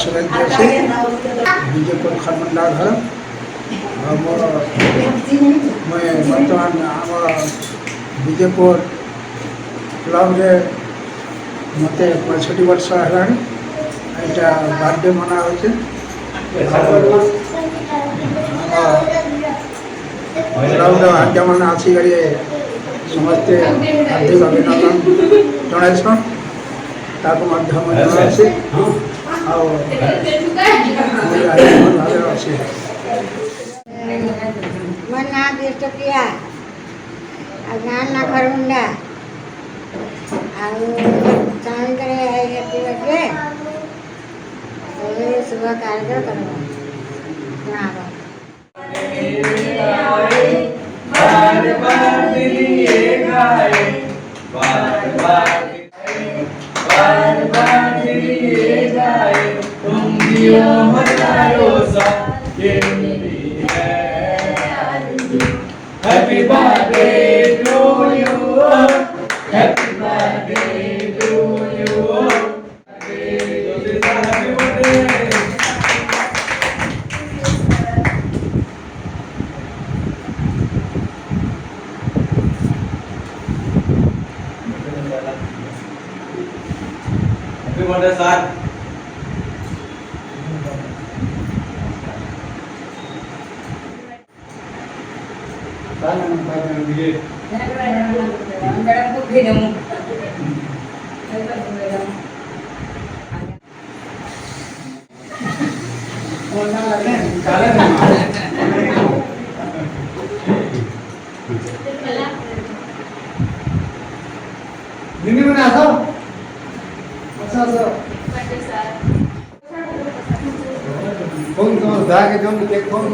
ସୁରେନ୍ଦ୍ର ସିଂ ବିଜେପୁର ଖରମଣ୍ଡା ଘର। ମୋର ମୁଇଁ ବର୍ତ୍ତମାନ ଆମର ବିଜେପୁର କ୍ଲବରେ ମୋତେ 65 ବର୍ଷ ହେଲାଣି। ଏଇଟା ବାର୍ଥଡେ ମନା ହେଉଛି। କ୍ଲବର ଆଜ୍ଞାମାନେ ଆସିକରି ସମସ୍ତେ ହାର୍ଦ୍ଦିକ ଅଭିନନ୍ଦନ ଜଣାଇଛନ୍। ତାକୁ ମଧ୍ୟ ମୁଁ ଜଣାଉଛି। ଆଉ ଭାବରେ ଅଛି। ମୋ ନାଁ ବିଷ୍ଟପ୍ରିୟା ଆଉ ଗାଁ ନା ଖରମୁଣ୍ଡା। ଆଉ ଚାହିଁକରି ହେପି ବର୍ଥଡେ ଶୁଭ କାର୍ଯ୍ୟ କରିବ ଜଣାବ। Happy birthday to you. Happy birthday to you. Happy birthday. Happy birthday, sir. Ini mana asal? Asal. Phone to dah ke jom cek phone.